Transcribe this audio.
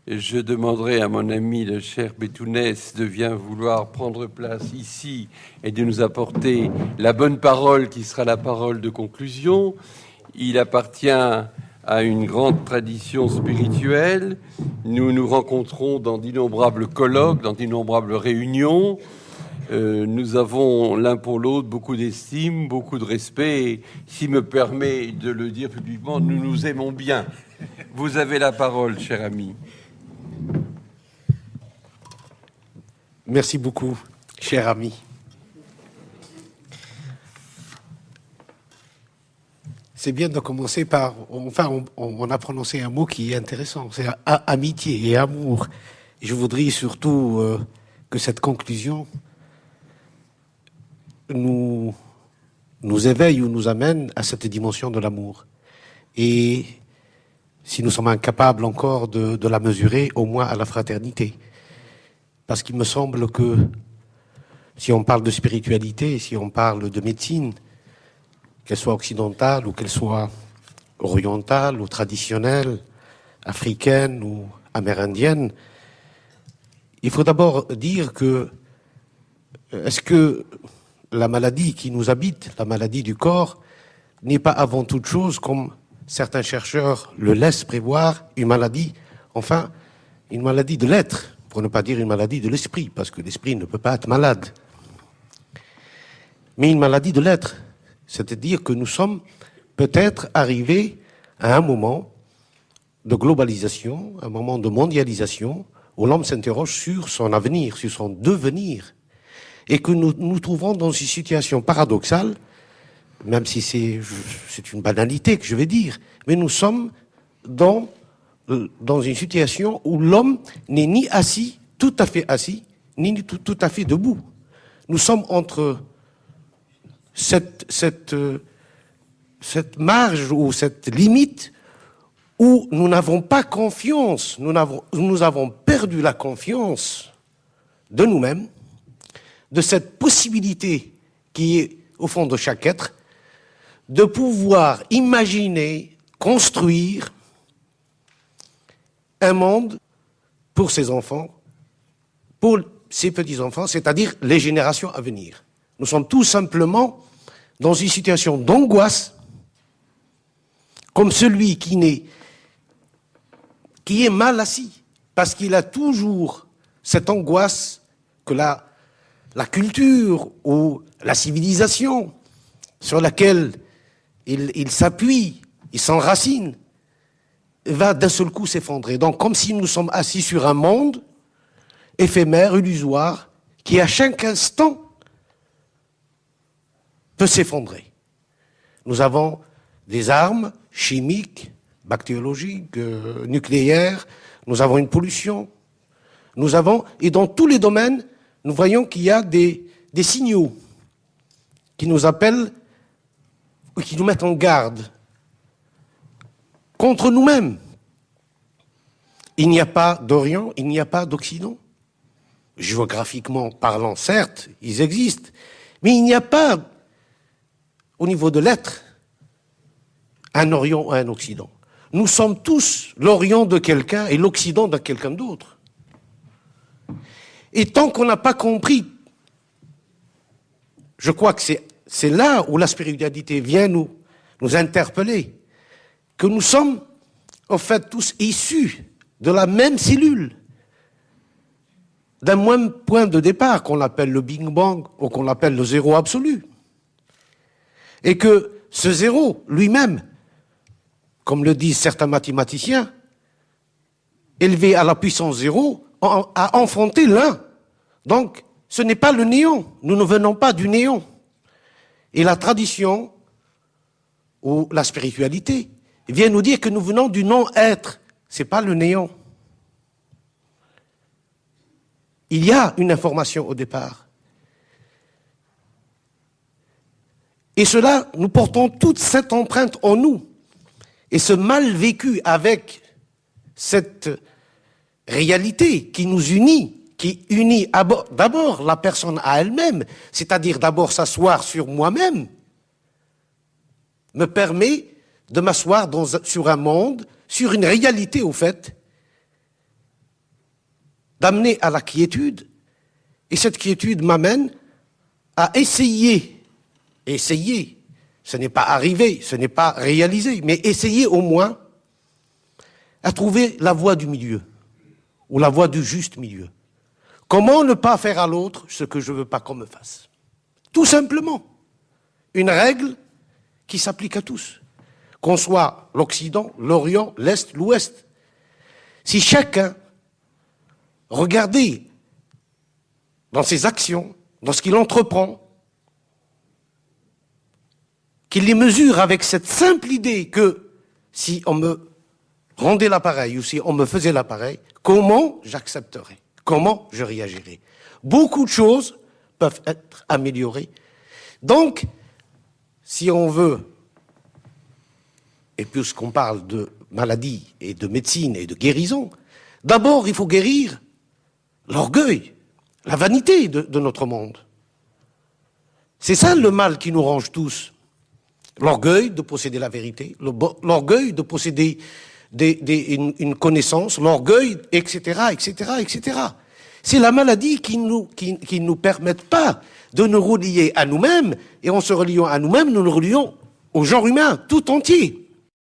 je demanderai à mon ami le cher Bétounès de bien vouloir prendre place ici et de nous apporter la bonne parole qui sera la parole de conclusion. Il appartient à une grande tradition spirituelle. Nous nous rencontrons dans d'innombrables colloques, dans d'innombrables réunions. Nous avons l'un pour l'autre beaucoup d'estime, beaucoup de respect. Et, s'il me permet de le dire publiquement, nous nous aimons bien. Vous avez la parole, cher ami. Merci beaucoup, cher ami. C'est bien de commencer par... Enfin, on a prononcé un mot qui est intéressant, c'est amitié et amour. Je voudrais surtout que cette conclusion nous éveille ou nous amène à cette dimension de l'amour. Et si nous sommes incapables encore de la mesurer, au moins à la fraternité. Parce qu'il me semble que si on parle de spiritualité, si on parle de médecine, qu'elle soit occidentale ou qu'elle soit orientale ou traditionnelle, africaine ou amérindienne, il faut d'abord dire que est-ce que la maladie qui nous habite, la maladie du corps, n'est pas avant toute chose, comme certains chercheurs le laissent prévoir, une maladie, enfin, une maladie de l'être, pour ne pas dire une maladie de l'esprit, parce que l'esprit ne peut pas être malade. Mais une maladie de l'être, c'est-à-dire que nous sommes peut-être arrivés à un moment de globalisation, un moment de mondialisation, où l'homme s'interroge sur son avenir, sur son devenir, et que nous nous trouvons dans une situation paradoxale, même si c'est une banalité que je vais dire, mais nous sommes dans une situation où l'homme n'est ni assis, tout à fait assis, ni tout à fait debout. Nous sommes entre cette marge ou cette limite où nous n'avons pas confiance, nous avons perdu la confiance de nous-mêmes, de cette possibilité qui est au fond de chaque être, de pouvoir imaginer, construire un monde pour ses enfants, pour ses petits-enfants, c'est-à-dire les générations à venir. Nous sommes tout simplement dans une situation d'angoisse, comme celui qui est mal assis, parce qu'il a toujours cette angoisse que la culture ou la civilisation sur laquelle il s'appuie, il s'enracine, va d'un seul coup s'effondrer. Donc, comme si nous sommes assis sur un monde éphémère, illusoire, qui à chaque instant peut s'effondrer. Nous avons des armes chimiques, bactériologiques, nucléaires, nous avons une pollution, et dans tous les domaines, nous voyons qu'il y a des signaux qui nous appellent, qui nous mettent en garde contre nous-mêmes. Il n'y a pas d'Orient, il n'y a pas d'Occident. Géographiquement parlant, certes, ils existent, mais il n'y a pas, au niveau de l'être, un Orient ou un Occident. Nous sommes tous l'Orient de quelqu'un et l'Occident de quelqu'un d'autre. Et tant qu'on n'a pas compris, je crois que c'est là où la spiritualité vient nous interpeller, que nous sommes en fait tous issus de la même cellule, d'un même point de départ qu'on appelle le Big Bang ou qu'on appelle le zéro absolu. Et que ce zéro lui-même, comme le disent certains mathématiciens, élevé à la puissance zéro, a enfanté l'un. Donc, ce n'est pas le néant. Nous ne venons pas du néant. Et la tradition ou la spiritualité vient nous dire que nous venons du non-être. Ce n'est pas le néant. Il y a une information au départ. Et cela, nous portons toute cette empreinte en nous. Et ce mal vécu avec cette réalité qui nous unit, qui unit d'abord la personne à elle-même, c'est-à-dire d'abord s'asseoir sur moi-même, me permet de m'asseoir sur un monde, sur une réalité au fait, d'amener à la quiétude, et cette quiétude m'amène à essayer, ce n'est pas arrivé, ce n'est pas réalisé, mais essayer au moins à trouver la voie du milieu, ou la voie du juste milieu. Comment ne pas faire à l'autre ce que je ne veux pas qu'on me fasse? Tout simplement. Une règle qui s'applique à tous. Qu'on soit l'Occident, l'Orient, l'Est, l'Ouest. Si chacun regardait dans ses actions, dans ce qu'il entreprend, qu'il les mesure avec cette simple idée que si on me rendait l'appareil ou si on me faisait l'appareil, comment j'accepterais? Comment je réagirais? Beaucoup de choses peuvent être améliorées. Donc, si on veut, et puisqu'on parle de maladie et de médecine et de guérison, d'abord il faut guérir l'orgueil, la vanité de notre monde. C'est ça le mal qui nous ronge tous. L'orgueil de posséder la vérité, l'orgueil de posséder une connaissance, l'orgueil, etc., etc., etc. C'est la maladie qui nous permettent pas de nous relier à nous-mêmes, et en se reliant à nous-mêmes, nous nous relions au genre humain tout entier.